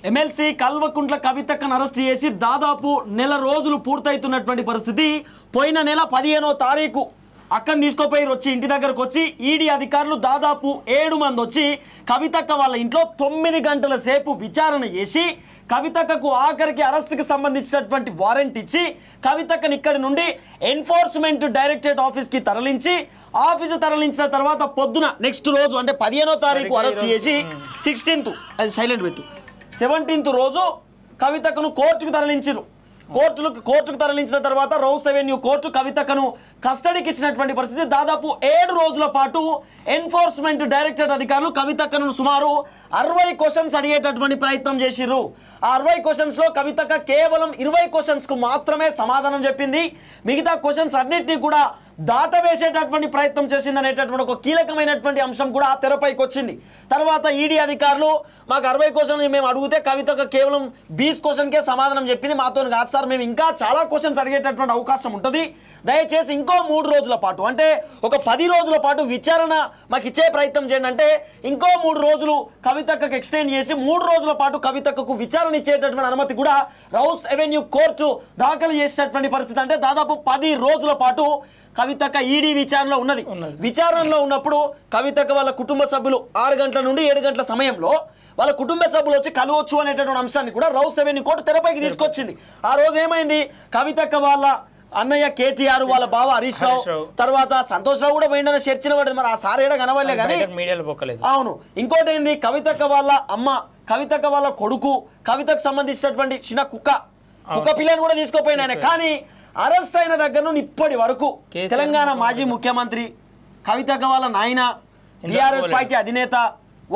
MLC Kalvakuntla కవితక్కను arrest చేసి దాదాపు నెల రోజులు పూర్తవుతున్నటువంటి పరిస్థితి. పోయిన నెల 15వ తారీఖు అక్కని తీసుకుపోయి వచ్చి ఇంటి దగ్గరకు వచ్చి ఈడీ అధికారులు దాదాపు 7 మంది వచ్చి కవితక్క వాళ్ళ ఇంట్లో 9 గంటల సేపు విచారణ చేసి కవితక్కకు ఆఖరికి అరెస్ట్కి సంబంధించినటువంటి వారెంట్ ఇచ్చి కవితక్కని ఇక్కడి నుండి ఎన్ఫోర్స్మెంట్ డైరెక్టరేట్ ఆఫీస్కి తరలించి ఆఫీసు తరలించిన తర్వాత పొద్దున నెక్స్ట్ రోజు అంటే 15వ తారీఖు అరెస్ట్ చేసి 16th అది సైలెంట్ పెట్టు 17th రోజు కవితక్కను కోర్టుకు తరలించారు. కోర్టుకు తరలించిన తర్వాత రౌస్ అవెన్యూ కోర్టు కవితక్కను కస్టడీకి ఇచ్చినటువంటి పరిస్థితి. దాదాపు 7 రోజుల పాటు ఎన్ఫోర్స్మెంట్ డైరెక్టరేట్ అధికారులు కవితక్కను సుమారు 60 క్వశ్చన్స్ అడిగేటటువంటి ప్రయత్నం చేసిర్రు. ఆ 60 క్వశ్చన్స్లో కవితక్క కేవలం 20 క్వశ్చన్స్కు మాత్రమే సమాధానం చెప్పింది. మిగతా క్వశ్చన్స్ అన్నింటినీ కూడా దాటవేసేటటువంటి ప్రయత్నం చేసింది అనేటటువంటి ఒక కీలకమైనటువంటి అంశం కూడా తెరపైకి వచ్చింది. తర్వాత ఈడీ అధికారులు మాకు 60 క్వశ్చన్లు మేము అడిగితే కవితక్క కేవలం 20 క్వశ్చన్కే సమాధానం చెప్పింది, మాతో కాదు సార్ మేము ఇంకా చాలా క్వశ్చన్స్ అడిగేటటువంటి అవకాశం ఉంటుంది, దయచేసి ఇంకో 3 రోజుల పాటు అంటే ఒక 10 రోజుల పాటు విచారణ మాకు ఇచ్చే ప్రయత్నం చేయండి అంటే ఇంకో 3 రోజులు కవితక్కకు ఎక్స్టెండ్ చేసి 3 రోజుల పాటు కవితక్కకు విచారణ ఇచ్చేటటువంటి అనుమతి కూడా రౌస్ అవెన్యూ కోర్టు దాఖలు చేసినటువంటి పరిస్థితి. అంటే దాదాపు 10 రోజుల పాటు కవితక్క ఈడీ విచారణలో ఉన్నది. విచారణలో ఉన్నప్పుడు కవితక్క వాళ్ళ కుటుంబ సభ్యులు 6 గంటల నుండి 7 గంటల సమయంలో వాళ్ళ కుటుంబ సభ్యులు వచ్చి కలవచ్చు అనేటటువంటి అంశాన్ని కూడా రౌస్ అవెన్యూ కోర్టు తెరపైకి తీసుకొచ్చింది. ఆ రోజు ఏమైంది, కవితక్క వాళ్ళ అన్నయ్య కేటీఆర్ వాళ్ళ బావ హరీష్ రావు తర్వాత సంతోష్ రావు కూడా పోయిండని చర్చన పడింది. మరి ఆ సార్ ఏడా కనవలే కానీ అవును. ఇంకోటి ఏంది, కవితక్క వాళ్ళ అమ్మ, కవితక్క వాళ్ళ కొడుకు, కవితకు సంబంధించినటువంటి చిన్న కుక్క పిల్లని కూడా తీసుకుపోయిన ఆయన. కానీ అరెస్ట్ అయిన దగ్గర నుండి ఇప్పటి వరకు తెలంగాణ మాజీ ముఖ్యమంత్రి కవితక్క వాళ్ళ నాయన టీఆర్ఎస్ పార్టీ అధినేత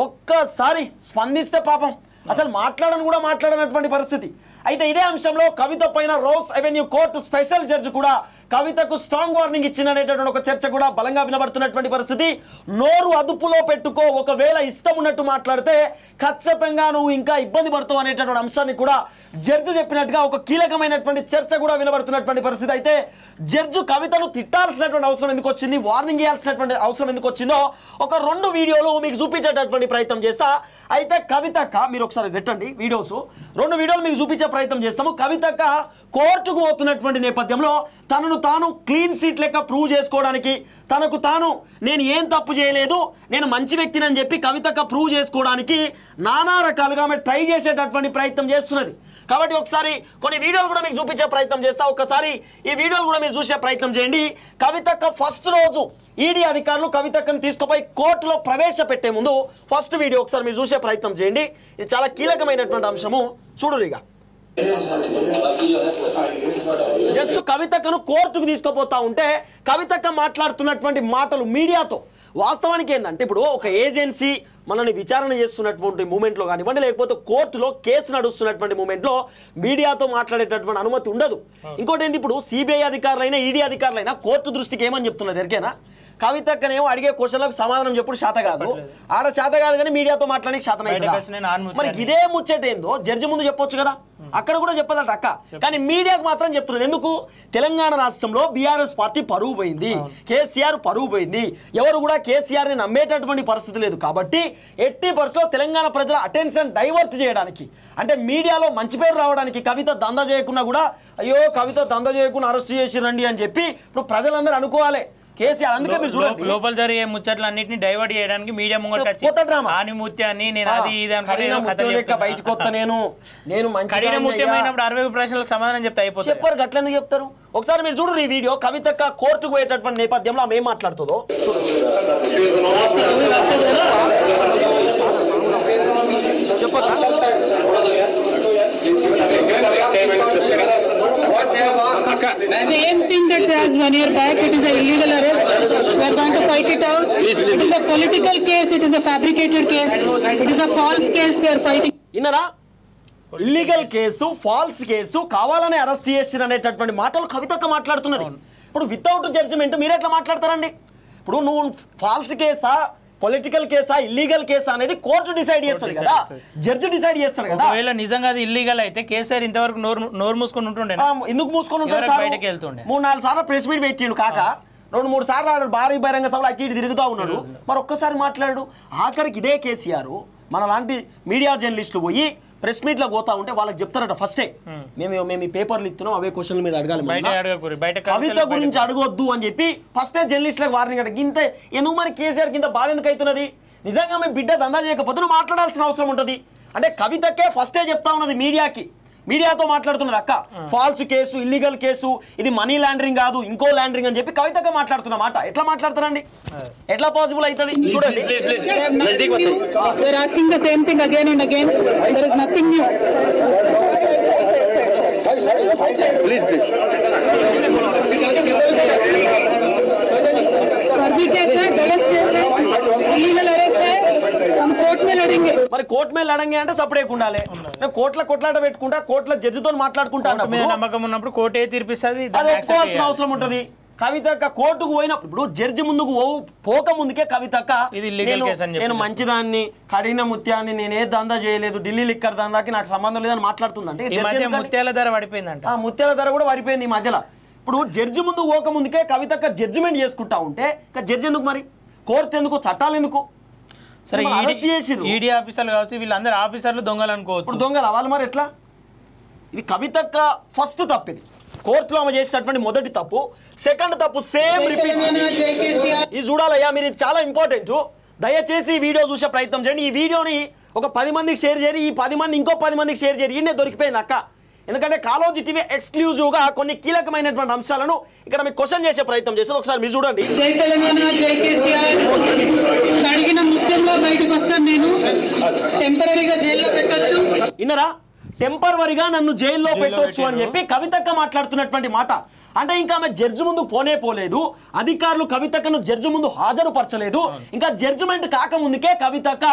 ఒక్కసారి స్పందిస్తే పాపం అసలు మాట్లాడనటువంటి పరిస్థితి. అయితే ఇదే అంశంలో కవిత పైన rows avenue court special judge కూడా కవితకు స్ట్రాంగ్ వార్నింగ్ ఇచ్చిందనేటటువంటి ఒక చర్చ కూడా బలంగా వినబడుతున్నటువంటి పరిస్థితి. నోరు అదుపులో పెట్టుకో, ఒకవేళ ఇష్టం ఉన్నట్టు మాట్లాడితే ఖచ్చితంగా నువ్వు ఇంకా ఇబ్బంది పడతావు అనేటటువంటి అంశాన్ని కూడా జడ్జి చెప్పినట్టుగా ఒక కీలకమైనటువంటి చర్చ కూడా వినబడుతున్నటువంటి పరిస్థితి. అయితే జడ్జి కవితను తిట్టాల్సినటువంటి అవసరం ఎందుకు వచ్చింది, వార్నింగ్ ఇవ్వాల్సినటువంటి అవసరం ఎందుకు వచ్చిందో ఒక 2 వీడియోలు మీకు చూపించేటటువంటి ప్రయత్నం చేస్తా. అయితే కవితక్క మీరు ఒకసారి పెట్టండి వీడియోస్, 2 వీడియోలు మీకు చూపించే ప్రయత్నం చేస్తాము. కవితక్క కోర్టుకు పోతున్నటువంటి నేపథ్యంలో తనను తాను క్లీన్ సీట్ లెక్క ప్రూవ్ చేసుకోవడానికి, తనకు తాను నేను ఏం తప్పు చేయలేదు, నేను మంచి వ్యక్తిని అని చెప్పి కవితక్క ప్రూవ్ చేసుకోవడానికి నానా రకాలుగా ఆమె ట్రై చేసేటటువంటి ప్రయత్నం చేస్తున్నది. కాబట్టి ఒకసారి కొన్ని వీడియోలు కూడా మీకు చూపించే ప్రయత్నం చేస్తా. ఒకసారి ఈ వీడియోలు కూడా మీరు చూసే ప్రయత్నం చేయండి. కవితక్క ఫస్ట్ రోజు ఈడీ అధికారులు కవితక్కను తీసుకుపోయి కోర్టులో ప్రవేశపెట్టే ముందు ఫస్ట్ వీడియో ఒకసారి మీరు చూసే ప్రయత్నం చేయండి. ఇది చాలా కీలకమైనటువంటి అంశము, చూడురిగా. జస్ట్ కవితక్కను కోర్టుకు తీసుకుపోతా ఉంటే కవితక్క మాట్లాడుతున్నటువంటి మాటలు మీడియాతో వాస్తవానికి ఏంటంటే, ఇప్పుడు ఒక ఏజెన్సీ మనల్ని విచారణ చేస్తున్నటువంటి మూమెంట్లో కానివ్వండి, లేకపోతే కోర్టులో కేసు నడుస్తున్నటువంటి మూమెంట్లో మీడియాతో మాట్లాడేటటువంటి అనుమతి ఉండదు. ఇంకోటి ఏంటి, ఇప్పుడు సిబిఐ అధికారులైనా ఈడీ అధికారులైనా కోర్టు దృష్టికి ఏమని చెప్తున్నారు ఎరికేనా, కవితక్కనేమో అడిగే క్వశ్చన్లకు సమాధానం చెప్పుడు శాత కాదు, ఆడ శాత కాదు కానీ మీడియాతో మాట్లాడడానికి శాతం అవుతుంది. మరి ఇదే ముచ్చట ఏందో జడ్జి ముందు చెప్పొచ్చు కదా, అక్కడ కూడా చెప్పదట అక్క, కానీ మీడియాకు మాత్రం చెప్తున్నది. ఎందుకు, తెలంగాణ రాష్ట్రంలో బీఆర్ఎస్ పార్టీ పరువు పోయింది, కేసీఆర్ పరువు పోయింది, ఎవరు కూడా కేసీఆర్ ని నమ్మేటటువంటి పరిస్థితి లేదు. కాబట్టి ఎట్టి పరిస్థితుల్లో తెలంగాణ ప్రజల అటెన్షన్ డైవర్ట్ చేయడానికి, అంటే మీడియాలో మంచి పేరు రావడానికి కవిత దంద చేయకున్నా కూడా అయ్యో కవిత దంద చేయకుండా అరెస్ట్ చేసిరండి అని చెప్పి ఇప్పుడు ప్రజలందరూ అనుకోవాలి. కేసీఆర్ అందుకే మీరు చూడండి లోపల జరిగే ముచ్చట్లు అన్నింటినీ డైవర్ట్ చేయడానికి మీడియా ముంగట ఆనిముత్యాన్ని నేను అది ఇది బయటకు వస్తా, నేను కఠిన ముత్యమైనప్పుడు 60 ప్రశ్నలకు సమాధానం చెప్తే అయిపోతుంది. చెప్పారు గట్లెందుకు చెప్తారు. ఒకసారి మీరు చూడండి ఈ వీడియో, కవితక్క కోర్టుకు పోయేటటువంటి నేపథ్యంలో ఆమె ఏం మాట్లాడుతుందో. Same thing that as 1 year back, it is an illegal arrest. We are going to fight it out. It is a political case. It is a fabricated case. It is a false case. We are fighting. ఇన్నరా illegal case, false case, కావాలనే arrest చేసిన అనేటటువంటి మాటలు కవితక్క మాట్లాడుతున్నది. ఇప్పుడు without judgement మీరు ఎట్లా మాట్లాడతారండి? ఇప్పుడు నువ్వు ఫాల్స్ కేసా, పొలిటికల్ కేసా, ఇల్లీగల్ కేసా అనేది కోర్టు డిసైడ్ చేస్తారు కదా, జడ్జి డిసైడ్ చేస్తారు కదా. ఒకవేళ నిజంగా అది ఇల్లీగల్ అయితే కేసీఆర్ ఇంతవరకు నోరు మూసుకొని ఉంటుండే. ఎందుకు మూసుకొని ఉంటారు? బయటకి వెళ్తుండే 3-4 సార్లు ప్రెస్ మీట్ పెట్టిండు కాక, 2-3 సార్లు భారీ బహిరంగ సభలు అటు ఇటు తిరుగుతూ ఉన్నాడు, మరి ఒక్కసారి మాట్లాడు. ఆఖరికి ఇదే కేసీఆర్ మన లాంటి మీడియా జర్నలిస్టులు పోయి ప్రెస్ మీట్లో పోతా ఉంటే వాళ్ళకి చెప్తారట ఫస్టే మేము ఈ పేపర్లు ఇస్తున్నాం అవే క్వశ్చన్లు మీరు అడగాలి, కవిత గురించి అడగొద్దు అని చెప్పి ఫస్టే జర్నలిస్టులకు వార్నింగ్ అట. ఇంత ఎందుకు మరి కేసీఆర్కి ఇంత బాధ ఎందుకు అవుతున్నది? నిజంగా మీ బిడ్డ దందా చేయకపోతే నువ్వు మాట్లాడాల్సిన అవసరం ఉంటుంది. అంటే కవితకే ఫస్టే చెప్తా ఉన్నది మీడియాతో మాట్లాడుతున్నారు అక్క ఫాల్స్ కేసు, ఇల్లీగల్ కేసు, ఇది మనీ లాండరింగ్ కాదు ఇంకో లాండరింగ్ అని చెప్పి కవితగా మాట్లాడుతున్న మాట ఎట్లా మాట్లాడతారండి? ఎట్లా పాసిబుల్ అవుతుంది? చూడండి, మరి కోర్టు మీద లడంగే అంటే సపరేట్ ఉండాలి. కోర్టుల కొట్లాట పెట్టుకుంటా కోర్టుల జడ్జితో మాట్లాడుకుంటా నమ్మకం ఉన్నప్పుడు కోర్టు ఏ తీర్పిస్తుంది అది ఒప్పుకోవాల్సిన అవసరం ఉంటుంది. కవితక్క కోర్టుకు పోయినప్పుడు ఇప్పుడు జడ్జి ముందుకు పోక ముందుకే కవితక్క నేను మంచిదాన్ని, కడిగిన ముత్యాన్ని, నేను ఏ దందా చేయలేదు, ఢిల్లీ లిక్కర్ దందాకి నాకు సంబంధం లేదని మాట్లాడుతుందంటే ముత్యాల ధర పడిపోయిందంట. ఆ ముత్యాల ధర కూడా పడిపోయింది ఈ మధ్యలో. ఇప్పుడు జడ్జి ముందు పోక ముందుకే కవితక్క జడ్జిమెంట్ చేసుకుంటా ఉంటే జడ్జి ఎందుకు, మరి కోర్టు ఎందుకు, చట్టాలు ఎందుకు? సరే ఈడీ ఆఫీసర్లు కావచ్చు, వీళ్ళందరూ ఆఫీసర్లు దొంగలు అనుకోవచ్చు. ఇప్పుడు దొంగలు వాళ్ళు మరి ఎట్లా? ఇది కవితక్క ఫస్ట్ తప్పు, ఇది కోర్టులో ఆమె చేసినటువంటి మొదటి తప్పు. సెకండ్ తప్పు సేమ్ రిపీట్. ఇది చూడాలయ్యా మీరు, ఇది చాలా ఇంపార్టెంట్. దయచేసి ఈ వీడియో చూసే ప్రయత్నం చేయండి. ఈ వీడియోని ఒక 10 మందికి షేర్ చేయరు, ఈ 10 మంది ఇంకో 10 మందికి షేర్ చేయరు. ఈయనే దొరికిపోయింది అక్క. ఎందుకంటే కాలోజీ టీవీ ఎక్స్క్లూజివ్గా కొన్ని కీలకమైనటువంటి అంశాలను ఇక్కడ మీకు క్వశ్చన్ చేసే ప్రయత్నం చేసేది. ఒకసారి మీరు చూడండి. జై తెలంగాణ, జై కేసీఆర్. అడిగిన ముస్లింలో బయటకు వస్తాను, నేను టెంపరీగా జైల్లో పెట్టొచ్చు. ఇన్నరా, టెంపరవరీగా నన్ను జైల్లో పెట్టొచ్చు అని చెప్పి కవితక్క మాట్లాడుతున్నటువంటి మాట. అంటే ఇంకా ఆమె జడ్జి ముందు పోలేదు, అధికారులు కవితక్కను జడ్జి ముందు హాజరుపరచలేదు. ఇంకా జడ్జిమెంట్ కాకముందుకే కవితక్క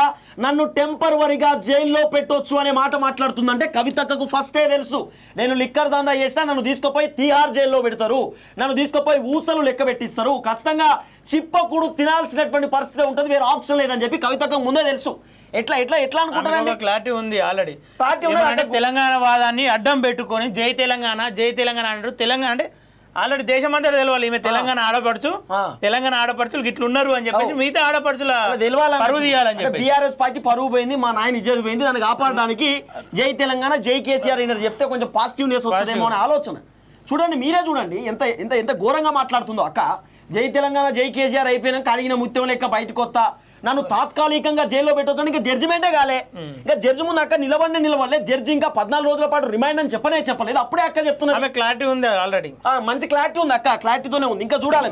నన్ను టెంపరవరీగా జైల్లో పెట్టొచ్చు అనే మాట మాట్లాడుతుందంటే కవితక్కకు ఫస్టే తెలుసు, నేను లిక్కర్ దందా చేసినా నన్ను తీసుకుపోయి తిహార్ జైల్లో పెడతారు, నన్ను తీసుకుపోయి ఊసలు లెక్క పెట్టిస్తారు, ఖచ్చితంగా చిప్పకూడు తినాల్సినటువంటి పరిస్థితి ఉంటుంది, వేరే ఆప్షన్ లేదని చెప్పి కవితక్కకు ముందే తెలుసు. ఎట్లా అనుకుంటారండి? క్లారిటీ ఉంది ఆల్రెడీ. తెలంగాణ వాదాన్ని అడ్డం పెట్టుకొని జై తెలంగాణ అంటారు. తెలంగాణ అంటే ఆల్రెడీ దేశమంతా తెలవాలి ఈమె తెలంగాణ ఆడపడుచులు ఇట్లా ఉన్నారు అని చెప్పేసి మిగతా ఆడపడుచుల పరువు తీయాలని చెప్పి బీఆర్ఎస్ పార్టీ పరువు పోయింది, మా నాయన ఇజ్జత్ పోయింది, దాన్ని కాపాడడానికి జై తెలంగాణ జై కేసీఆర్ అయినారు చెప్తే కొంచెం పాజిటివ్నెస్ వస్తుందేమో అనే ఆలోచన. చూడండి, మీరే చూడండి ఎంత ఎంత ఎంత ఘోరంగా మాట్లాడుతుందో అక్క. జై తెలంగాణ జై కేసీఆర్ అయిపోయినాక అడిగిన ముత్యం లెక్క బయటకు వస్తా, నన్ను తాత్కాలికంగా జైల్లో పెట్టవచ్చు. ఇంకా జడ్జిమెంటే కాలే, ఇంకా జడ్జి ముందు అక్క నిలబడలే. జడ్జి ఇంకా 14 రోజుల పాటు రిమైండ్ అని చెప్పలేదు. అప్పుడే అక్క చెప్తున్నా క్లారిటీ ఉంది ఆల్రెడీ, మంచి క్లారిటీ ఉంది అక్క, క్లారిటీతోనే ఉంది. ఇంకా చూడాలి.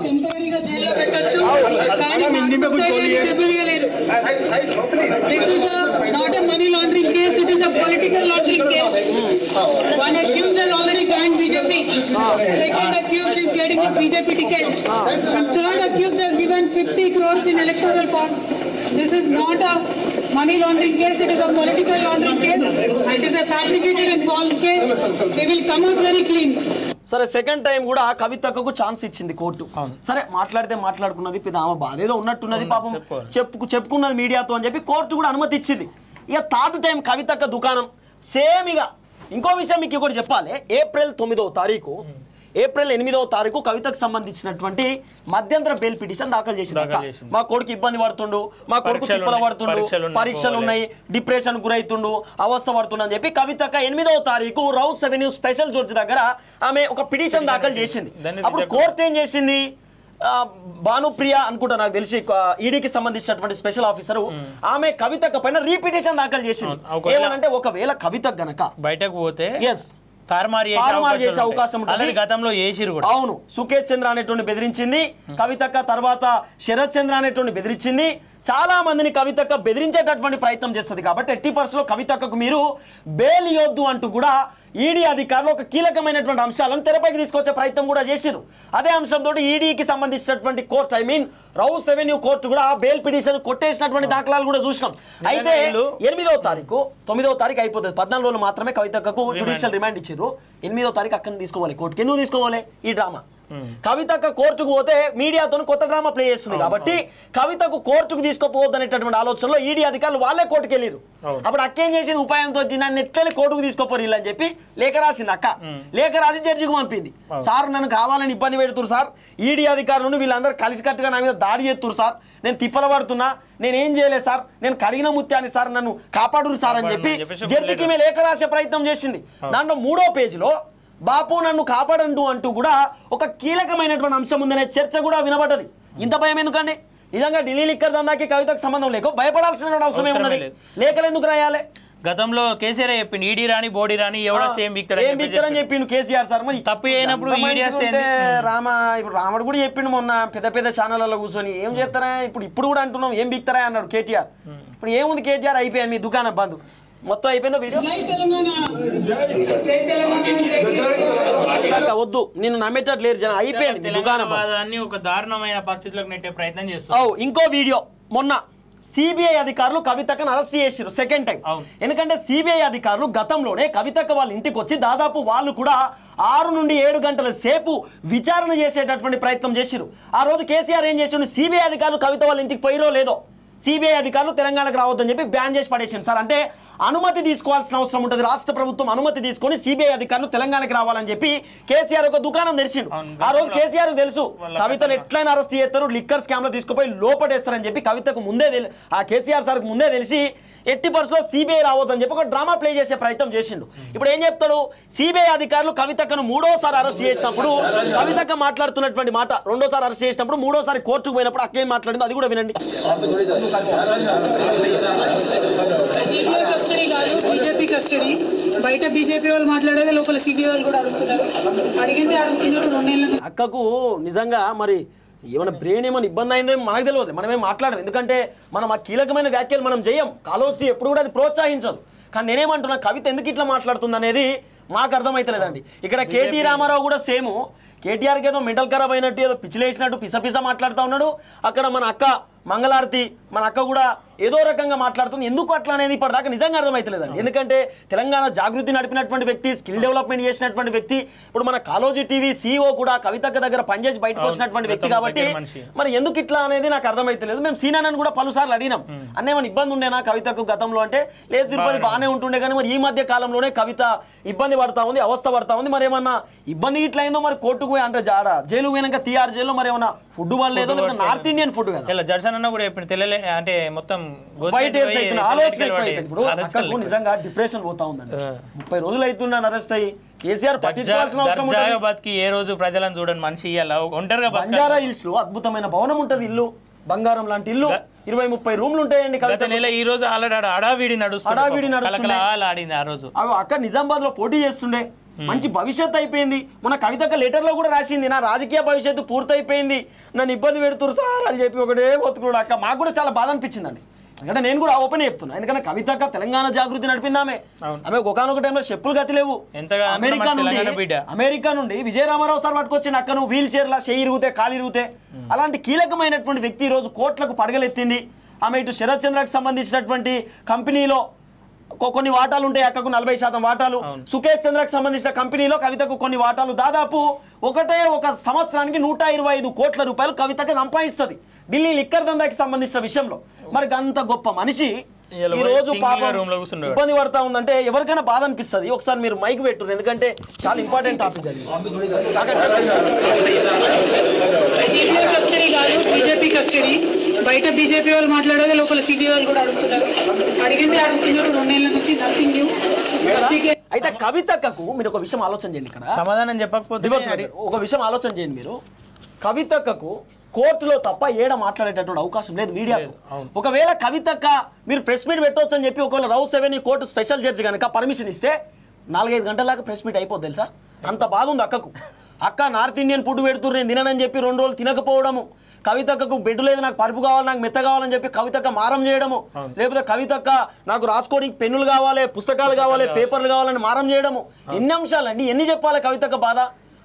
This is not a money laundering case, it is a political laundering case. It is a fabricated and false case. They will come out very clean. సరే, సెకండ్ టైం కూడా కవితక్కకు chance ఇచ్చింది court. సరే, మాట్లాడుకున్నది పెద్ద ఆమె బాధ ఏదో ఉన్నట్టున్నది, పాపం చెప్పుకున్నది మీడియాతో అని చెప్పి కోర్టు కూడా అనుమతి ఇచ్చింది. ఇక థర్డ్ టైం కవితక్క దుకాణం సేమ్. ఇక ఇంకో విషయం మీకు ఒకటి చెప్పాలి. ఏప్రిల్ 8వ తారీఖు కవితకు సంబంధించినటువంటి మధ్యంతర బెయిల్ పిటిషన్ దాఖలు చేసింది. మా కొడుకు ఇబ్బంది పడుతుండు, మా కొడుకు తిప్పల పడుతుండు, పరీక్షలు ఉన్నాయి, డిప్రెషన్ గురైతుండు, అవస్థ పడుతుండు అని చెప్పి కవితక్క 8వ తారీఖు రౌస్ అవెన్యూ స్పెషల్ జడ్జి దగ్గర ఆమె ఒక పిటిషన్ దాఖలు చేసింది. అప్పుడు కోర్టు ఏం చేసింది, భానుప్రియ అనుకుంటా, నాకు తెలిసి ఈడీకి సంబంధించినటువంటి స్పెషల్ ఆఫీసర్, ఆమె కవితక్క పైన రీపిటిషన్ దాఖలు చేసింది. ఏమనంటే ఒకవేళ కవితక్క గనక బయటకు పోతే చేసే అవకాశం ఉంటుంది. గతంలో చేసిరు కూడా. అవును, సుకేష్ చంద్ర అనేటువంటి బెదిరించింది కవితక్క, తర్వాత శరత్ చంద్ర అనేటువంటి బెదిరించింది. చాలా మందిని కవితక్క బెదిరించేటటువంటి ప్రయత్నం చేస్తుంది. కాబట్టి 80% కవితక్కకు మీరు బెయిల్ ఇవ్వద్దు అంటూ కూడా ఈడీ అధికారులు ఒక కీలకమైనటువంటి అంశాలను తెరపైకి తీసుకొచ్చే ప్రయత్నం కూడా చేశారు. అదే అంశంతో ఈడీకి సంబంధించినటువంటి కోర్టు, రౌస్ అవెన్యూ కోర్టు కూడా బెయిల్ పిటిషన్ కొట్టేసినటువంటి దాఖలాలు కూడా చూసినాం. అయితే 8వ తారీఖు 9వ తారీఖు అయిపోతుంది, 14 రోజులు మాత్రమే కవితక్కకు జ్యుడిషియల్ రిమాండ్ ఇచ్చారు. 8వ తారీఖు అక్కడ తీసుకోవాలి కోర్టుకి. ఎందుకు తీసుకోవాలి? ఈ డ్రామా కవితక్క కోర్టుకు పోతే మీడియాతో కొత్త డ్రామా ప్లే చేస్తుంది కాబట్టి కవితకు కోర్టుకు తీసుకుపోవద్దు అనేటటువంటి ఆలోచనలో ఈడీ అధికారులు వాళ్ళే కోర్టుకు వెళ్ళారు. అప్పుడు అక్క ఏం చేసింది, ఉపాయంతో నన్ను ఎట్లనే కోర్టుకు తీసుకోపోరు అని చెప్పి లేఖ రాసింది. అక్క లేఖ రాసి జడ్జికి పంపింది. సార్ నన్ను కావాలని ఇబ్బంది పెడుతున్నారు సార్, ఈడీ అధికారులను వీళ్ళందరూ కలిసికట్టుగా నా మీద దాడి చేస్తున్నారు సార్, నేను తిప్పల పడుతున్నా, నేనేం చేయలేదు సార్, నేను కడిగిన ముత్యాన్ని సార్, నన్ను కాపాడురు సార్ అని చెప్పి జడ్జికి మేము లేఖ రాసే ప్రయత్నం చేసింది. దాంట్లో 3వ పేజీలో బాపు నన్ను కాపాడండు అంటూ కూడా ఒక కీలకమైనటువంటి అంశం ఉందనే చర్చ కూడా వినబడ్డది. ఇంత భయం ఎందుకండి? నిజంగా ఢిల్లీ లిక్కర్ దందాకి కవితకు సంబంధం లేక భయపడాల్సిన అవసరం ఏమున్నది? లేఖలు ఎందుకు రాయాలి? గతంలో కేసీఆర్ చెప్పిండు ఈడీ రాని బోడీ రాని ఎవడో సేమ్ బిక్తారని చెప్పిండు కేసీఆర్ సార్. మరి తప్పు అయినప్పుడు ఇప్పుడు రాముడు కూడా చెప్పిండు మొన్న పెద్ద పెద్ద ఛానళ్ళలో కూర్చొని ఏం చేస్తారా ఇప్పుడు కూడా అంటున్నాం ఏం బిక్తారా అన్నాడు కేటీఆర్. ఇప్పుడు ఏముంది కేటీఆర్ అయిపోయాను మీ దుకాణం బంధు మొత్తం అయిపోయిందో వీడియో వద్దు నిన్ను నమ్మేటట్లేరు జనం అయిపోయింది దుకాణం ఒక దారుణమైన పరిస్థితులకు నెట్టే ప్రయత్నం చేస్తాం. ఇంకో వీడియో మొన్న సిబిఐ అధికారులు కవితక్కను అరెస్ట్ చేసారు సెకండ్ టైం. ఎందుకంటే సిబిఐ అధికారులు గతంలోనే కవితక్క వాళ్ళ ఇంటికి వచ్చి దాదాపు వాళ్ళు కూడా 6 నుండి 7 గంటల సేపు విచారణ చేసేటటువంటి ప్రయత్నం చేసారు. ఆ రోజు కేసీఆర్ ఏం చేసిండు, సిబిఐ అధికారులు కవిత వాళ్ళ ఇంటికి పోయిరో లేదో సిబిఐ అధికారులు తెలంగాణకు రావద్దని చెప్పి బ్యాన్ చేసి పడేసింది సార్. అంటే అనుమతి తీసుకోవాల్సిన అవసరం ఉంటుంది, రాష్ట్ర ప్రభుత్వం అనుమతి తీసుకొని సిబిఐ అధికారులు తెలంగాణకు రావాలని చెప్పి కేసీఆర్ ఒక దుకాణం తెరిచిండు. ఆ రోజు కేసీఆర్ తెలుసు కవితను ఎట్లయినా అరెస్ట్ చేస్తారు, లిక్కర్ స్కామ్ లో తీసుకుపోయి లోపడేస్తారని చెప్పి కవితకు ముందే ఆ కేసీఆర్ సార్కు ముందే తెలిసి ఎట్టి పరిస్థితుల్లో సిబిఐ రావద్దని చెప్పి ఒక డ్రామా ప్లే చేసే ప్రయత్నం చేసిండు. ఇప్పుడు ఏం చెప్తాడు, సిబిఐ అధికారులు కవితక్కను 3వసారి అరెస్ట్ చేసినప్పుడు కవితక్క మాట్లాడుతున్నటువంటి మాట, 2వసారి అరెస్ట్ చేసినప్పుడు 3వసారి కోర్టుకు పోయినప్పుడు అక్క ఏం మాట్లాడిందో అది కూడా వినండి. బీజేపీ కస్టడీ బయట బీజేపీ వాళ్ళు మాట్లాడేది లోపల సిబిఐ వాళ్ళు కూడా అడుగుతున్నారు, అడిగింది అడుగుతున్నారు 2 నెలల. అక్కకు నిజంగా మరి ఏమైనా బ్రెయిన్ ఏమైనా ఇబ్బంది అయిందో మనకు తెలియదు, మనమేం మాట్లాడడం. ఎందుకంటే మనం ఆ కీలకమైన వ్యాఖ్యలు మనం చేయం, కాలోస్టీ ఎప్పుడు కూడా అది ప్రోత్సహించదు. కానీ నేనేమంటున్నా కవిత ఎందుకు ఇట్లా మాట్లాడుతుంది అనేది మాకు అర్థమైతలేదండి. ఇక్కడ కేటీ రామారావు కూడా సేమ్ కేటీఆర్కి ఏదో మెంటల్ ఖరాబ్ అయినట్టు ఏదో పిచ్చిలేసినట్టు పిస మాట్లాడుతూ ఉన్నాడు. అక్కడ మన అక్క మంగళారతి మన అక్క కూడా ఏదో రకంగా మాట్లాడుతుంది. ఎందుకు అట్లా అనేది ఇప్పటిదాకా నిజంగా అర్థమైతలేదండి. ఎందుకంటే తెలంగాణ జాగృతి నడిపినటువంటి వ్యక్తి, స్కిల్ డెవలప్మెంట్ చేసినటువంటి వ్యక్తి, ఇప్పుడు మన కాలోజీ టీవీ CEO కూడా కవితక్క దగ్గర పనిచేసి బయటకు వచ్చినటువంటి వ్యక్తి కాబట్టి మరి ఎందుకు ఇట్లా అనేది నాకు అర్థమైతలేదు. మేము సీనానని కూడా పలుసార్లు అడిగినాం, అన్నేమన్నా ఇబ్బంది ఉండేనా కవితకు గతంలో అంటే లేదు తిరుపతి బాగానే ఉంటుండే, కానీ మరి ఈ మధ్య కాలంలోనే కవిత ఇబ్బంది పడతా ఉంది, అవస్థ పడతా ఉంది. మరి ఏమన్నా ఇబ్బంది ఇట్లా అయిందో, మరి కోర్టుకు పోయి అంటే జైలు పోయినాక TR జైల్లో మరి ఏమన్నా ఫుడ్ వాళ్ళు లేదో, లేదా నార్త్ ఇండియన్ ఫుడ్ కదా జడ్సన్ అన్న కూడా ఇప్పుడు తెలియలే అంటే మొత్తం నిజంగా డిప్రెషన్ పోతా ఉందండి. 30 రోజులు అవుతున్నాను అరెస్ట్ అయ్యి. కేసీఆర్ పట్టించుకోవాల్సిన అవసరం ఏ రోజు ప్రజలను చూడండి మనిషి ఒంటరిగా. బంజారా హిల్స్ లో అద్భుతమైన భవనం ఉంటది, ఇల్లు బంగారం లాంటి ఇల్లు, 20-30 రూమ్లు ఉంటాయండి. ఈ రోజు అడావిడి నడుస్తుంది. ఆ రోజు అక్క నిజామాబాద్ లో పోటీ చేస్తుండే, మంచి భవిష్యత్తు అయిపోయింది. మన కవితక్క లెటర్లో కూడా రాసింది, నా రాజకీయ భవిష్యత్తు పూర్తయిపోయింది, నన్ను ఇబ్బంది పెడుతురు సార్ అని చెప్పి ఒకటే బతుకుడు. అక్క మాకు కూడా చాలా బాధ అనిపించిందండి. ఎందుకంటే నేను కూడా ఓపెన్ చెప్తున్నా, ఎందుకంటే కవితక్క తెలంగాణ జాగృతి నడిపిందామే. ఆమె ఒకనొక టైంలో చెప్పులు గతి లేవు. అమెరికా నుండి విజయరామారావు సార్ పట్టుకొచ్చింది అక్కను వీల్ చైర్లా చెయ్యి ఇరుగుతే కాలు ఇరుగుతే. అలాంటి కీలకమైనటువంటి వ్యక్తి ఈ రోజు కోట్లకు పడగలెత్తింది. ఆమె ఇటు శరత్ చంద్రకి సంబంధించినటువంటి కంపెనీలో కొన్ని వాటాలు ఉంటాయి, అక్కకు 40% వాటాలు, సుకేష్ చంద్రకు సంబంధించిన కంపెనీలో కవితకు కొన్ని వాటాలు. దాదాపు ఒక సంవత్సరానికి 125 కోట్ల రూపాయలు కవితకు సంపాదిస్తుంది ఢిల్లీ లిక్కర్ దందాకి సంబంధించిన విషయంలో. మరి అంత గొప్ప మనిషి ఈ రోజు పాపం ఇబ్బంది పడతా ఉందంటే ఎవరికైనా బాధ అనిపిస్తుంది. ఒకసారి మీరు మైక్ పెట్టురు, ఎందుకంటే చాలా ఇంపార్టెంట్ టాపిక్ అది. బీజేపీ కస్టడీ బయట బీజేపీ వాళ్ళు మాట్లాడేది లోపల సిబిఐ వాళ్ళు కూడా అడుగుతున్నారు, అడిగింది అడుగుతున్నారు 2 నెలల నుంచి నథింగ్ న్యూ. అయితే కవితక్కకు మీరు ఒక విషయం ఆలోచన చేయండి, ఇక్కడ సమాధానం చెప్పకపోతే ఒక విషయం ఆలోచన చేయండి మీరు. కవితక్కకు కోర్టులో తప్ప ఏడ మాట్లాడేటటువంటి అవకాశం లేదు మీడియాతో. ఒకవేళ కవితక్క మీరు ప్రెస్ మీట్ పెట్టవచ్చు అని చెప్పి ఒకవేళ Rouse revenue court special judge కనుక పర్మిషన్ ఇస్తే 4-5 గంటల దాకా ప్రెస్ మీట్ అయిపోద్ది తెలుసా. అంత బాధ ఉంది అక్కకు. అక్క నార్త్ ఇండియన్ ఫుడ్ పెడుతున్నారు, నేను తిననని చెప్పి 2 రోజులు తినకపోవడము, కవితక్కకు బెడ్ లేదు నాకు పరుపు కావాలి నాకు మెత్త కావాలని చెప్పి కవితక్క మారం చేయడము, లేకపోతే కవితక్క నాకు రాసుకోవడానికి పెన్నులు కావాలి పుస్తకాలు కావాలి పేపర్లు కావాలని మారం చేయడము. ఎన్ని అంశాలండి, ఎన్ని చెప్పాలి కవితక్క బాధ.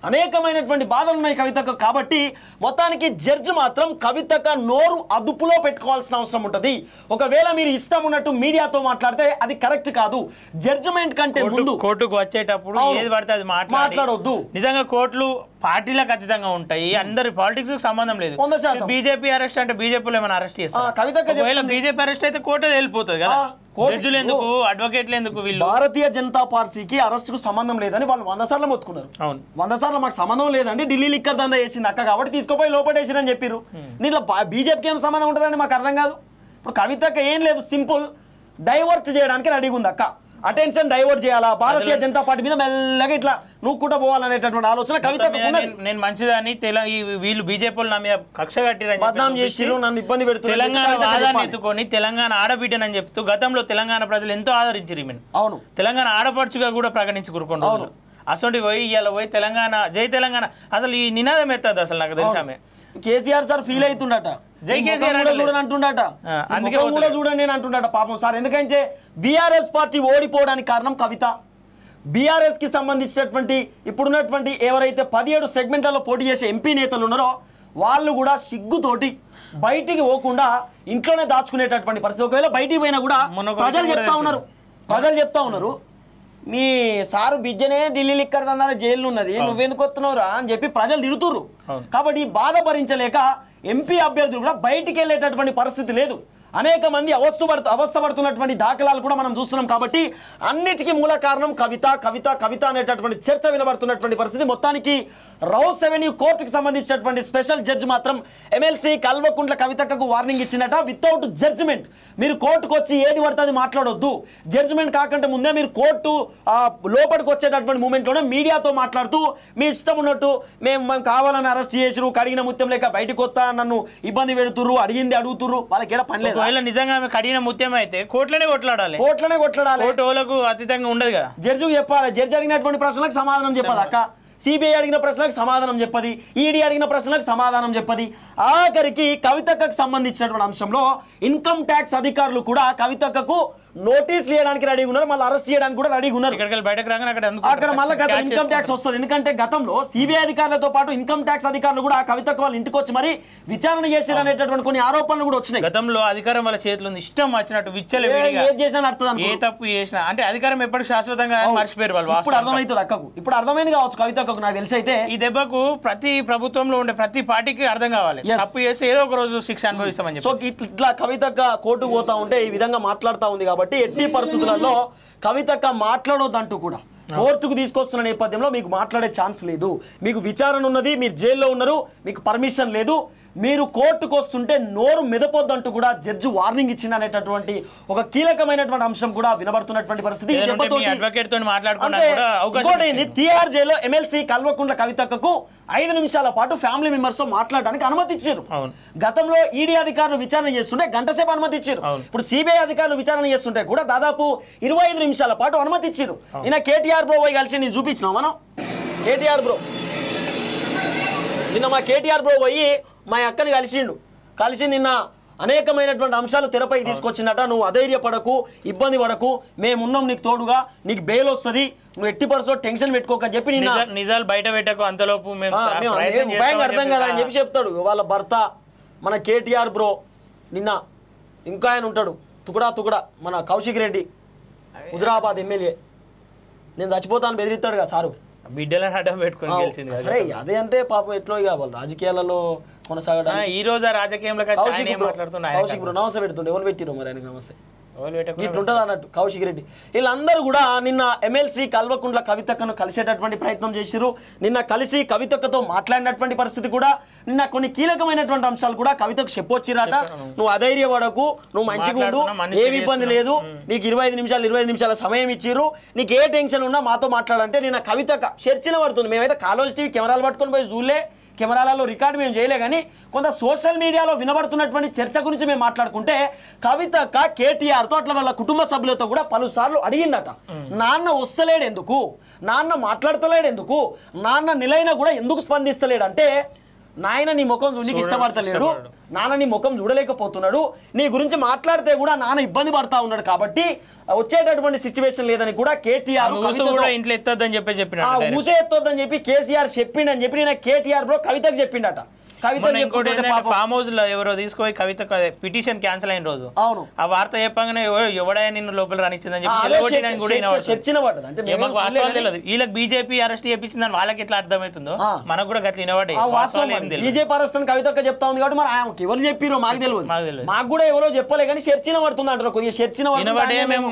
అనేకమైనటువంటి బాధలు ఉన్నాయి కవితకు. కాబట్టి మొత్తానికి జడ్జి మాత్రం కవితక్క నోరు అదుపులో పెట్టుకోవాల్సిన అవసరం ఉంటుంది. ఒకవేళ మీరు ఇష్టం ఉన్నట్టు మీడియాతో మాట్లాడితే అది కరెక్ట్ కాదు. జడ్జిమెంట్ కంటే ముందు కోర్టుకు వచ్చేటప్పుడు ఏది పడితే అది మాట్లాడొద్దు. నిజంగా కోర్టులు పార్టీలకు ఖచ్చితంగా ఉంటాయి, అందరి పాలిటిక్స్ కి సంబంధం లేదు. బీజేపీ అరెస్ట్ అంటే బీజేపీలో ఏమైనా అరెస్ట్ చేస్తారు, బీజేపీ అరెస్ట్ అయితే కోర్టు వెళ్ళిపోతుంది కదా, జడ్జిలు ఎందుకు, అడ్వకేట్లు ఎందుకు, వీళ్ళు భారతీయ జనతా పార్టీకి అరెస్ట్ కు సంబంధం లేదని వాళ్ళు 100 సార్లు మొత్తుకున్నారు. 100 సార్లు మాకు సంబంధం లేదండి, ఢిల్లీ లిక్కర్ దందా చేసింది అక్క కాబట్టి తీసుకుపోయి లోపటేసిరని చెప్పారు. దీంట్లో బీజేపీకి ఏం సంబంధం ఉంటుందని మాకు అర్థం కాదు. ఇప్పుడు కవితక్క ఏం లేదు, సింపుల్ డైవర్ట్ చేయడానికి రెడీగా ఉంది అక్క, అటెన్షన్ డైవర్ట్ చేయాలా భారతీయ జనతా పార్టీ మీద మెల్లగా ఇట్లా నువ్వు కూడా పోవాలనేటటువంటి ఆలోచన కవిత. నేను మంచిదాన్ని వీళ్ళు బీజేపీ నా మీద కక్ష కట్టిరని బద్నాం చేసిరు, నన్ను ఇబ్బంది పెడుతున్నారు, తెలంగాణ వాదాన్ని ఎత్తుకొని తెలంగాణ ఆడబిడ్డనని చెప్తూ గతంలో తెలంగాణ ప్రజలు ఎంతో ఆదరించారు ఈమెను. అవును, తెలంగాణ ఆడపడుచుగా కూడా ప్రకటించుకుంటున్నారు. అవును, అసలు పోయి ఇవాళ పోయి తెలంగాణ జై తెలంగాణ అసలు ఈ నినాదం ఎత్తదు అసలు నాకు తెలిసామే. కేసీఆర్ సార్ ఫీల్ అవుతుండట, జై కేసీఆర్ చూడని అంటుండట, అందుకే కూడా చూడండి నేను అంటుండట పాపం సార్. ఎందుకంటే బీఆర్ఎస్ పార్టీ ఓడిపోవడానికి కారణం కవిత. బీఆర్ఎస్ కి సంబంధించినటువంటి ఇప్పుడున్నటువంటి ఎవరైతే 17 సెగ్మెంట్లలో పోటీ చేసే ఎంపీ నేతలు ఉన్నారో వాళ్ళు కూడా సిగ్గుతోటి బయటికి పోకుండా ఇంట్లోనే దాచుకునేటటువంటి పరిస్థితి. ఒకవేళ బయటికి పోయినా కూడా ప్రజలు చెప్తా ఉన్నారు మీ సారు బిడ్డనే ఢిల్లీ లిక్కర్ దందా జైలు ఉన్నది, నువ్వెందుకు వస్తున్నావురా అని చెప్పి ప్రజలు తిడుతుర్రు. కాబట్టి ఈ బాధ భరించలేక ఎంపీ అభ్యర్థులు కూడా బయటికి వెళ్ళేటటువంటి పరిస్థితి లేదు. అనేక మంది అవస్థపడుతున్నటువంటి దాఖలాలు కూడా మనం చూస్తున్నాం. కాబట్టి అన్నిటికీ మూల కారణం కవిత కవిత కవిత అనేటటువంటి చర్చ వినబడుతున్నటువంటి పరిస్థితి. మొత్తానికి రౌస్ అవెన్యూ కోర్టుకి సంబంధించినటువంటి స్పెషల్ జడ్జి మాత్రం ఎమ్మెల్సీ కల్వకుంట్ల కవితకు వార్నింగ్ ఇచ్చినట. వితౌట్ జడ్జిమెంట్ మీరు కోర్టుకు వచ్చి ఏది పడుతుంది మాట్లాడొద్దు, జడ్జిమెంట్ కాకుండా ముందే మీరు కోర్టు లోపలికి వచ్చేటటువంటి మూమెంట్లోనే మీడియాతో మాట్లాడుతూ మీ ఇష్టం ఉన్నట్టు మేము కావాలని అరెస్ట్ చేసిరు, కడిగిన ముత్యం లేక బయటకు వస్తా నన్ను ఇబ్బంది పెడుతుర్రు, అడిగింది అడుగుతుర్రు, వాళ్ళకి ఏడా పని లేదు. నిజంగా కడిగిన ముత్యం అయితే కోర్టులోనే కొట్లాడాలి, కోర్టులకు అతీతంగా ఉండదు కదా. జడ్జికి చెప్పాలి, జడ్జి అడిగినటువంటి ప్రశ్నలకు సమాధానం చెప్పాలి అక్క, సిబిఐ అడిగిన ప్రశ్నలకు సమాధానం చెప్పది, ఈడీ అడిగిన ప్రశ్నలకు సమాధానం చెప్పది. ఆఖరికి కవితకు సంబంధించినటువంటి అంశంలో ఇన్కమ్ ట్యాక్స్ అధికారులు కూడా కవితకు నోటీస్ చేయడానికి రెడీగా ఉన్నారు, మళ్ళీ అరెస్ట్ చేయడానికి కూడా రెడీగా ఉన్నారు. అక్కడ మళ్ళీ ఇన్కమ్ ట్యాక్స్ వస్తుంది. ఎందుకంటే గతంలో సిబిఐ అధికారులతో పాటు ఇన్కమ్ ట్యాక్స్ అధికారులు కూడా కవితకు వాళ్ళ ఇంటికి వచ్చి మరి విచారణ చేశారు అనేటటువంటి కొన్ని ఆరోపణలు కూడా వచ్చినాయి. గతంలో అధికారం వాళ్ళ చేతిలో ఇష్టం వచ్చినట్టు ఏది చేసినా అర్థం, ఏ తప్పు చేసినా అంటే అధికారం ఎప్పటికీ శాశ్వతంగా మర్చిపోయారు వాళ్ళు. ఇప్పుడు అర్థమైతుంది అక్కకు, ఇప్పుడు అర్థమైంది కావచ్చు కవితకు. నాకు తెలిసి అయితే ఈ దెబ్బకు ప్రతి ప్రభుత్వంలో ఉండే ప్రతి పార్టీకి అర్థం కావాలి, తప్పు చేస్తే ఏదో ఒక రోజు శిక్ష అనుభవిస్తామని చెప్పి. సో ఇట్లా కవితక్క కోర్టుకు పోతా ఉంటే ఈ విధంగా మాట్లాడుతూ ఉంది. కాబట్టి ఎట్టి పరిస్థితులలో కవితక్క మాట్లాడొద్దంటూ కూడా కోర్టుకు తీసుకొస్తున్న నేపథ్యంలో మీకు మాట్లాడే ఛాన్స్ లేదు. మీకు విచారణ ఉన్నది, మీరు జైల్లో ఉన్నారు, మీకు పర్మిషన్ లేదు, మీరు కోర్టుకు వస్తుంటే నోరు మెదపొద్దంటూ కూడా జడ్జి వార్నింగ్ ఇచ్చింది అనేటటువంటి ఒక కీలకమైనటువంటి అంశం కూడా వినబడుతున్నటువంటి పరిస్థితి. తిహార్ జైల్లో ఎమ్మెల్సీ కల్వకుంట్ల కవితకు 5 నిమిషాల పాటు ఫ్యామిలీ మెంబర్స్ తో మాట్లాడడానికి అనుమతి ఇచ్చారు. గతంలో ఈడీ అధికారులు విచారణ చేస్తుంటే గంట సేపు అనుమతి ఇచ్చారు. ఇప్పుడు సిబిఐ అధికారులు విచారణ చేస్తుంటే కూడా దాదాపు 25 నిమిషాల పాటు అనుమతి ఇచ్చారు. ఈయన కేటీఆర్ బ్రో పోయి కలిసి నేను చూపించినాం మనం. కేటీఆర్ బ్రో నిన్న మా కేటీఆర్ బ్రో పోయి మా అక్కని కలిసి నిన్న అనేకమైనటువంటి అంశాలు తెరపై తీసుకొచ్చిందట. నువ్వు అధైర్యపడకు, ఇబ్బంది పడకు, మేమున్నాం నీకు తోడుగా, నీకు బెయిల్ వస్తుంది, నువ్వు ఎట్టి పరిస్థితుల్లో టెన్షన్ పెట్టుకోకని చెప్పి నిన్న నిజాలు బయట పెట్టకు, అంతలోపు అర్థం కదా అని చెప్పి చెప్తాడు వాళ్ళ భర్త మన కేటీఆర్ బ్రో. నిన్న ఇంకా ఆయన ఉంటాడు తుకుడా మన కౌశిక్ రెడ్డి హుజరాబాద్ ఎమ్మెల్యే, నేను చచ్చిపోతాను బెదిరిస్తాడు కదా సారు, బిడ్డలను అడ్డం పెట్టుకుని గెలిచింది. సరే అదే అంటే పాపం ఎట్లో ఇక వాళ్ళు రాజకీయాలలో కొనసాగడం. ఈ రోజు రాజకీయంలో కౌశిక్ బ్రో నమస్తే పెడుతుండే, ఎవరు పెట్టిరు మరి ఆయనకు నమస్తే ఇట్లుంటది అన్నట్టు కౌశిక్ రెడ్డి. వీళ్ళందరూ కూడా నిన్న ఎమ్మెల్సీ కల్వకుంట్ల కవితక్కను కలిసేటటువంటి ప్రయత్నం చేసిరు. నిన్న కలిసి కవితక్కతో మాట్లాడినటువంటి పరిస్థితి కూడా నిన్న కొన్ని కీలకమైనటువంటి అంశాలు కూడా కవితకు చెప్పొచ్చిరాట. నువ్వు అధైర్యపడకు, నువ్వు మంచిగా ఉండు, ఏమి ఇబ్బంది లేదు, నీకు 25 నిమిషాల సమయం ఇచ్చిర్రు, నీకు ఏ టెన్షన్ ఉన్నా మాతో మాట్లాడంటే నిన్న కవితక్క చర్చన పడుతుంది. మేమైతే కాలేజ్ టీవీ కెమెరాలు పట్టుకొని పోయి చూడలే, కెమెరాలలో రికార్డు మేము చేయలే, కానీ కొంత సోషల్ మీడియాలో వినబడుతున్నటువంటి చర్చ గురించి మేము మాట్లాడుకుంటే కవితక్క కేటీఆర్తో అట్లా వాళ్ళ కుటుంబ సభ్యులతో కూడా పలుసార్లు అడిగిందట, నాన్న వస్తలేడు ఎందుకు, నాన్న మాట్లాడతలేడు ఎందుకు, నాన్న నిలైన కూడా ఎందుకు స్పందిస్తలేడు అంటే, నాయన నీ ముఖం చూడడానికి ఇష్టపడతలేడు, నాన్న నీ ముఖం చూడలేకపోతున్నాడు, నీ గురించి మాట్లాడితే కూడా నాన్న ఇబ్బంది పడతా ఉన్నాడు, కాబట్టి వచ్చేటటువంటి సిచ్యువేషన్ లేదని కూడా కేటీఆర్ ఇంట్లో ఎత్తొద్దని చెప్పి ఊసే ఎత్తొద్దని చెప్పి కేసీఆర్ చెప్పిండని చెప్పి నేను కేటీఆర్ బ్రో కవితకు చెప్పిండట. ఇంకోటి ఫామ్ హౌస్ లో ఎవరో తీసుకుపోయి కవిత పిటిషన్ క్యాన్సిల్ అయిన రోజు అవును ఆ వార్త చెప్పగానే ఎవడైనా నిన్ను లోపల రానిచ్చిందని చెప్పి వీళ్ళకి బీజేపీ అరెస్ట్ చేయించిందని వాళ్ళకి ఎట్లా అర్థమవుతుందో మనకు కూడా గట్ల వినబడ్డాయి. బీజేపీ అరెస్ట్ అని కవిత చెప్తా ఉంది కాబట్టి మరి ఎవరు చెప్పిరో మాకు తెలియదు, మాకు కూడా ఎవరో చెప్పలే కానీ చర్చన పడుతుంది అంటారు. కొద్దిగా చర్చన మేము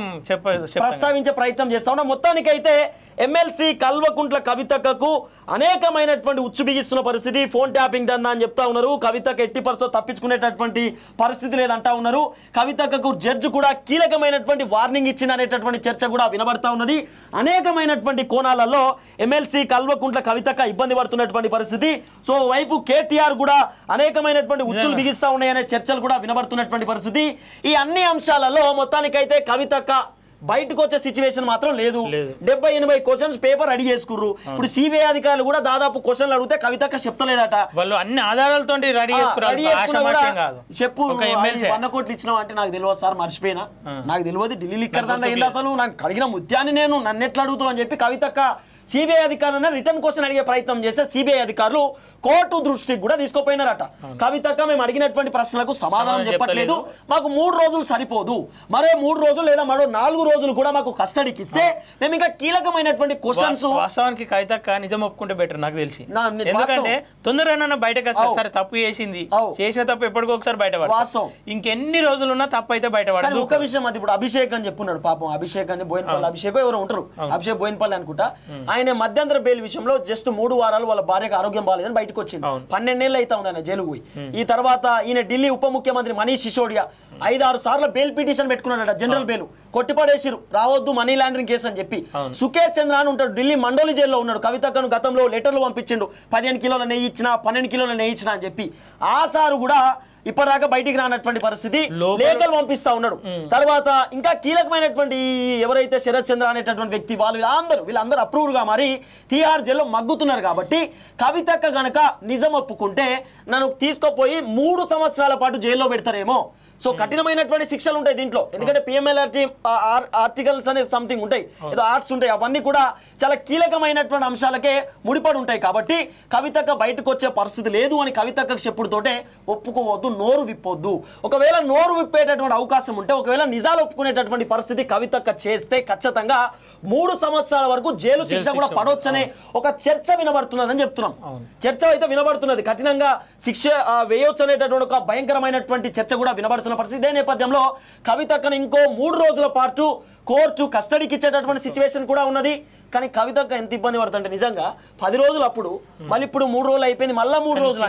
ప్రస్తావించే ప్రయత్నం చేస్తా ఉన్నాం. మొత్తానికైతే ఎమ్మెల్సీ కల్వకుంట్ల కవితకు అనేకమైనటువంటి ఉచ్చు బిగిస్తున్న పరిస్థితి. ఫోన్ ట్యాపింగ్ దందా అని చెప్తా ఉన్నారు. కవితకు ఎట్టి పరిస్థితిలో తప్పించుకునేటటువంటి పరిస్థితి లేదంటా ఉన్నారు. కవితకు జడ్జి కూడా కీలకమైనటువంటి వార్నింగ్ ఇచ్చిన అనేటటువంటి చర్చ కూడా వినబడతా ఉన్నది. అనేకమైనటువంటి కోణాలలో ఎమ్మెల్సీ కల్వకుంట్ల కవితక ఇబ్బంది పడుతున్నటువంటి పరిస్థితి. సో వైపు కేటీఆర్ కూడా అనేకమైనటువంటి ఉచ్చులు బిగిస్తా ఉన్నాయనే చర్చలు కూడా వినబడుతున్నటువంటి పరిస్థితి. ఈ అన్ని అంశాలలో మొత్తానికైతే కవితక బయటకు వచ్చే సిచ్యువేషన్ మాత్రం లేదు. 70-80 క్వశ్చన్స్ పేపర్ రెడీ చేసుకుర్రు. ఇప్పుడు సిబిఐ అధికారులు కూడా దాదాపు క్వశ్చన్లు అడిగితే కవితక చెప్తలేదట. వాళ్ళు అన్ని ఆధారాలతో చెప్పు 100 కోట్లు ఇచ్చినావు అంటే నాకు తెలియదు సార్, మర్చిపోయినా, నాకు తెలియదు ఢిల్లీ లిక్కర్ దందా ఏంది అసలు, నాకు అడిగిన ముత్యాన్ని నేను నన్ను ఎట్లా అడుగుతావు అని చెప్పి కవితక సిబిఐ అధికారులను రిటర్న్ క్వశ్చన్ అడిగే ప్రయత్నం చేస్తే సిబిఐ అధికారులు కోర్టు దృష్టికి కూడా తీసుకోపోయినారట. కవితక మేము అడిగినటువంటి ప్రశ్నలకు సమాధానం చెప్పట్లేదు, మాకు 3 రోజులు సరిపోదు, మరో 3 రోజులు లేదా మరో 4 రోజులు కూడా మాకు కస్టడీకి ఇస్తే మేము ఇంకా కీలకమైనటువంటి క్వశ్చన్స్. వాస్తవానికి కవితక నిజం ఒప్పుకుంటే బెటర్ నాకు తెలిసి, ఎందుకంటే తొందరగా బయటకు వస్తారు. సరే తప్పు చేసింది, చేసిన తప్పు ఎప్పటికో ఒకసారి బయటపడదు. వాస్తవం ఇంకెన్ని రోజులున్నా తప్పు అయితే బయటపడదు. ఒక విషయం అది ఇప్పుడు అభిషేక్ అని చెప్పున్నాడు, పాపం అభిషేక్ అని బోయినపల్లి అభిషేక్ ఎవరు ఉంటారు, అభిషేక్ బోయినపల్లి అనుకుంటా. ఆయన మధ్యంతర బెయిల్ విషయంలో జస్ట్ 3 వారాలు వాళ్ళ భార్యకు ఆరోగ్యం బాగాలేదని బయటకు వచ్చింది. 12 ఏళ్ళు అయితే ఉంది ఆయన జైలుకు పోయి. ఈ తర్వాత ఈయన ఢిల్లీ ఉప ముఖ్యమంత్రి మనీష్ సిసోడియా 5-6 సార్లు బెయిల్ పిటిషన్ పెట్టుకున్నాడట, జనరల్ బెయిల్ కొట్టిపడేసిరు, రావద్దు మనీ లాండరింగ్ కేసు అని చెప్పి. సుకేష్ చంద్ర అని ఉంటాడు, ఢిల్లీ మండోలి జైల్లో ఉన్నాడు. కవితకను గతంలో లెటర్లు పంపించిండు, 15 కిలోల నెయ్యి ఇచ్చిన, 12 కిలోల నెయ్యి ఇచ్చిన అని చెప్పి. ఆ సారు కూడా ఇప్పటిదాకా బయటికి రానటువంటి పరిస్థితి, లేఖలు పంపిస్తా ఉన్నాడు. తర్వాత ఇంకా కీలకమైనటువంటి ఎవరైతే శరత్ చంద్ర అనేటటువంటి వ్యక్తి వీళ్ళందరూ అప్రూవ్డ్ గా మరి తిహార్ జైల్లో మగ్గుతున్నారు. కాబట్టి కవితక్క గనక నిజం ఒప్పుకుంటే నన్ను తీసుకుపోయి 3 సంవత్సరాల పాటు జైల్లో పెడతారేమో. సో కఠినమైనటువంటి శిక్షలు ఉంటాయి దీంట్లో, ఎందుకంటే పిఎంఎల్ఆర్టీ ఆర్టికల్స్ అనే సంథింగ్ ఉంటాయి, ఏదో ఆర్ట్స్ ఉంటాయి, అవన్నీ కూడా చాలా కీలకమైనటువంటి అంశాలకే ముడిపడి ఉంటాయి. కాబట్టి కవితక్క బయటకు వచ్చే పరిస్థితి లేదు అని కవితక్కకు చెప్పుడుతోటే ఒప్పుకోవద్దు, నోరు విప్పొద్దు. ఒకవేళ నోరు విప్పేటటువంటి అవకాశం ఉంటే, ఒకవేళ నిజాలు ఒప్పుకునేటటువంటి పరిస్థితి కవితక్క చేస్తే ఖచ్చితంగా 3 సంవత్సరాల వరకు జైలు శిక్ష కూడా పడవచ్చనే ఒక చర్చ వినబడుతున్నదని చెప్తున్నాం. చర్చ అయితే వినబడుతున్నది, కఠినంగా శిక్ష వేయొచ్చు అనేటటువంటి ఒక భయంకరమైనటువంటి చర్చ కూడా వినబడుతున్న పరిస్థితి. ఇదే నేపథ్యంలో కవితక్కను ఇంకో 3 రోజుల పాటు కోర్టు కస్టడీకి ఇచ్చేటటువంటి సిచ్యువేషన్ కూడా ఉన్నది. కానీ కవితక్క ఎంత ఇబ్బంది పడుతుంటే నిజంగా 10 రోజులు అప్పుడు, మళ్ళీ ఇప్పుడు 3 రోజులు అయిపోయింది, మళ్ళీ 3 రోజులు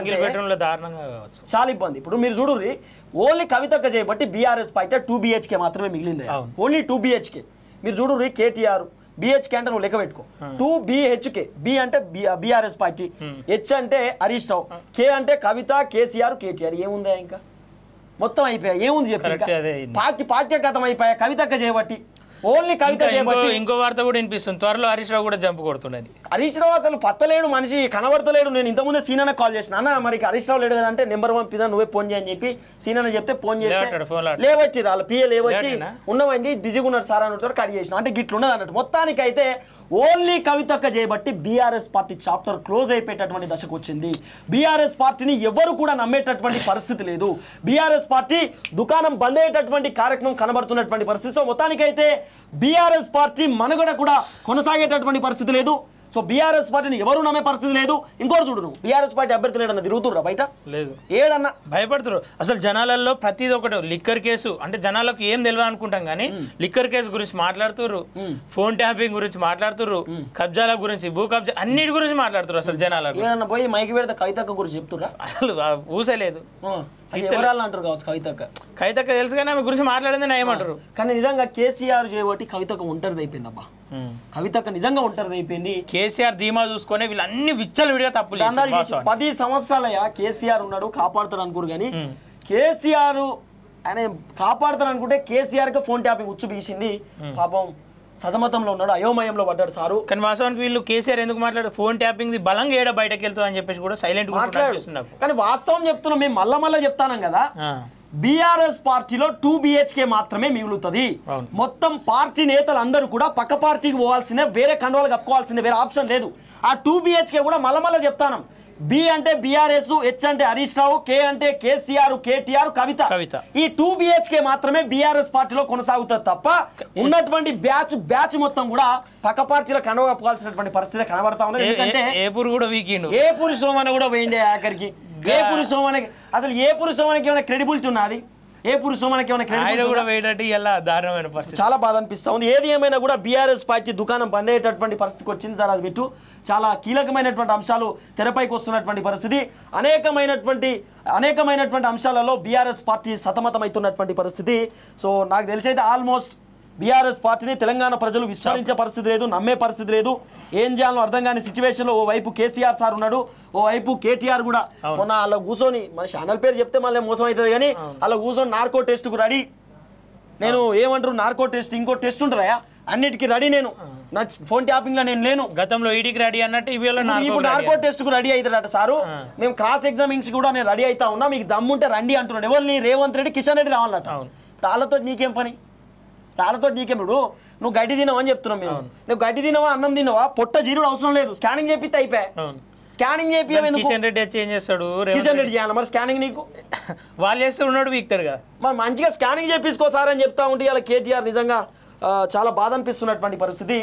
చాలా ఇబ్బంది. ఇప్పుడు మీరు చూడుర్రి, ఓన్లీ కవితక్క చేయబట్టి బీఆర్ఎస్ పార్టీ 2 BHK మాత్రమే మిగిలింది, ఓన్లీ 2 BHK. మీరు చూడుర్రి, కేటీఆర్ BHK అంటే నువ్వు లెక్క పెట్టుకో, 2 BHK. బి అంటే బీఆర్ఎస్ పార్టీ, హెచ్ అంటే హరీష్ రావు, కే అంటే కవిత, కేసీఆర్, కేటీఆర్. ఏముందా ఇంకా మొత్తం అయిపోయా, ఏముంది చెప్పి పార్టీ కథం అయిపోయా కవితక్క చేయబట్టి. ఓన్లీ కవిత చేయబట్టి. ఇంకో వార్త కూడా వినిపిస్తుంది, త్వరలో హరీష్ రావు కూడా జంపు కొడుతున్నాడు. హరీష్ రావు అసలు పత్తలేడు, మనిషి కనబడతలేడు. నేను ఇంతకుముందే సీనాన్న కాల్ చేసిన, అన్న మరి హరీష్ రావు లేడు కదంటే నెంబర్ 1 పిదా నువ్వే ఫోన్ చేయని చెప్పి సీనాన్న చెప్తే ఫోన్ చేస్తే లేవచ్చి వాళ్ళ పిఏ లేవచ్చి ఉన్నవండి బిజీగా ఉన్నాడు సార్ అన్నట్టు కట్ చేసిన. అంటే గిట్లు ఉన్నది అన్నట్టు. మొత్తానికైతే ఓన్లీ కవితక్క చేయబట్టి బీఆర్ఎస్ పార్టీ చాప్టర్ క్లోజ్ అయిపోయేటటువంటి దశకు వచ్చింది. బీఆర్ఎస్ పార్టీని ఎవరు కూడా నమ్మేటటువంటి పరిస్థితి లేదు. బీఆర్ఎస్ పార్టీ దుకాణం బంద్ అయ్యేటటువంటి కార్యక్రమం కనబడుతున్నటువంటి పరిస్థితి. సో మొత్తానికైతే బీఆర్ఎస్ పార్టీ మనుగడ కూడా కొనసాగేటటువంటి పరిస్థితి లేదు. సో బీఆర్ఎస్ పార్టీని ఎవరు నమ్మే పరిస్థితి లేదు. ఇంకోటి చూడు, నువ్వు బీఆర్ఎస్ పార్టీ అభ్యర్థి లేడన్నా తిరుగుతుర్రా బయట? లేదు, ఏడన్నా భయపడుతురు. అసలు జనాలలో ప్రతిది ఒకటి లిక్కర్ కేసు అంటే జనాలకు ఏం తెలియదు అనుకుంటాం కానీ లిక్కర్ కేసు గురించి మాట్లాడుతుర్రు, ఫోన్ ట్యాపింగ్ గురించి మాట్లాడుతుర్రు, కబ్జాల గురించి, భూ కబ్జా అన్నిటి గురించి మాట్లాడుతుర్రు. అసలు జనాలకు ఏమన్నా పోయి మైకి పెడితే కవితక్క గురించి చెప్తుర్రా? అసలు ఊసలేదు. అంటారు కావచ్చు కవితక్క తెలుసు కానీ ఆమె గురించి మాట్లాడింది ఏమంటారు. కానీ నిజంగా కేసీఆర్ చేయబట్టి కవితక్క ఒంటరిది అయిపోయింది అబ్బా. కవితక్క నిజంగా ఒంటరిది అయిపోయింది. కేసీఆర్ ధీమా చూసుకొని వీళ్ళన్ని విచ్చలు విడిగా తప్పులు 10 సంవత్సరాలయ్యా కేసీఆర్ ఉన్నాడు, కాపాడుతాడు అనుకోరు. కానీ కేసీఆర్ ఆయన కాపాడుతాడు అనుకుంటే కేసీఆర్ కి ఫోన్ ట్యాపింగ్ ఉచ్చు బీసింది. పాపం సతమతంలో ఉన్నాడు, అయోమయంలో పడ్డాడు సారు. కానీ వాస్తవానికి వీళ్ళు కేసీఆర్ ఎందుకు మాట్లాడు ఫోన్ ట్యాపింగ్ బలంగా ఏడా బయటకు వెళ్తుంది అని చెప్పేసి కూడా సైలెంట్ మాట్లాడుతున్నారు. కానీ వాస్తవం చెప్తున్నాం, మేము మళ్ళా చెప్తాను కదా, బీఆర్ఎస్ పార్టీలో 2 BHK మాత్రమే మిగులుతుంది. మొత్తం పార్టీ నేతలు అందరూ కూడా పక్క పార్టీకి పోవాల్సిందే, వేరే కండువాలు కప్పుకోవాల్సిందే, వేరే ఆప్షన్ లేదు. ఆ 2 BHK కూడా మళ్ళా చెప్తాను, బి అంటే బీఆర్ఎస్, హెచ్ అంటే హరీష్ రావు, కే అంటే కేసీఆర్, కేటీఆర్, కవిత. ఈ 2 BHK మాత్రమే బీఆర్ఎస్ పార్టీలో కొనసాగుతుంది తప్ప ఉన్నటువంటి బ్యాచ్ మొత్తం కూడా పక్క పార్టీలో కనవకపోవాల్సినటువంటి పరిస్థితి కనబడతా ఉంది. ఎందుకంటే ఏపూరు కూడా వీకెండ్ ఏపూరి సోమన కూడా పోయింది ఆఖరికి. ఏపూరి సోమనకి అసలు ఏపూరి సోమనకి ఏమైనా క్రెడిబిలిటీ ఉన్నది? ఏపూరి సోమనకి ఏమైనా క్రెడిబిలిటీ కూడా వేయడానికి ఎలా దారుణమైన పరిస్థితి, చాలా బాధ అనిపిస్తా ఉంది. ఏది ఏమైనా కూడా బీఆర్ఎస్ పార్టీ దుకాణం బంద్ అయ్యేటటువంటి పరిస్థితికి వచ్చింది సార్. అది పెట్టు చాలా కీలకమైనటువంటి అంశాలు తెరపైకి వస్తున్నటువంటి పరిస్థితి. అనేకమైనటువంటి అంశాలలో బీఆర్ఎస్ పార్టీ సతమతమవుతున్నటువంటి పరిస్థితి. సో నాకు తెలిసైతే ఆల్మోస్ట్ బీఆర్ఎస్ పార్టీని తెలంగాణ ప్రజలు విస్మరించే పరిస్థితి లేదు, నమ్మే పరిస్థితి లేదు. ఏం చేయాలో అర్థం కాని సిచ్యువేషన్లో ఓవైపు కేసీఆర్ సార్ ఉన్నాడు, ఓవైపు కేటీఆర్ కూడా. మొన్న అలా కూర్చొని మన ఛానల్ పేరు చెప్తే మళ్ళీ మోసం అవుతుంది కానీ అలా కూర్చొని నార్కో టెస్ట్కు రెడీ. నేను ఏమంటారు నార్కో టెస్ట్ ఇంకో టెస్ట్ ఉంటుందా అన్నిటికీ రెడీ. నేను నా ఫోన్ ట్యాపింగ్ లో నేను లేను. గతంలో ఈడీకి రెడీ అన్నట్టు ఇప్పుడు నార్కో టెస్ట్ కు రెడీ అవుతాడట సారు. మేము క్రాస్ ఎగ్జామింగ్స్ కూడా నేను రెడీ అవుతా ఉన్నా, మీకు దమ్ముంటే రండి అంటున్నాడు. ఎవరిని? రేవంత్ రెడ్డి, కిషన్ రెడ్డి రావాలట. వాళ్ళతో నీకేం పని? వాళ్ళతో నీకేం? ఇప్పుడు నువ్వు గడ్డి తినవా అని చెప్తున్నావు మేము. నువ్వు గడ్డి తినవా, అన్నం తినవా, పొట్ట జీరుడు అవసరం లేదు, స్కానింగ్ చేపిస్తే అయిపోయి. స్కానింగ్ చేపి కిషన్ రెడ్డి చేంజ్ చేస్తాడు, కిషన్ రెడ్డి చేయాలి మరి స్కానింగ్. నీకు వాళ్ళు చేస్తే ఉన్నాడు వీక్తాడు కదా, మరి మంచిగా స్కానింగ్ చేపించుకో సార్ అని చెప్తా ఉంటే ఇలా కేటీఆర్ నిజంగా చాలా బాధ అనిపిస్తున్నటువంటి పరిస్థితి.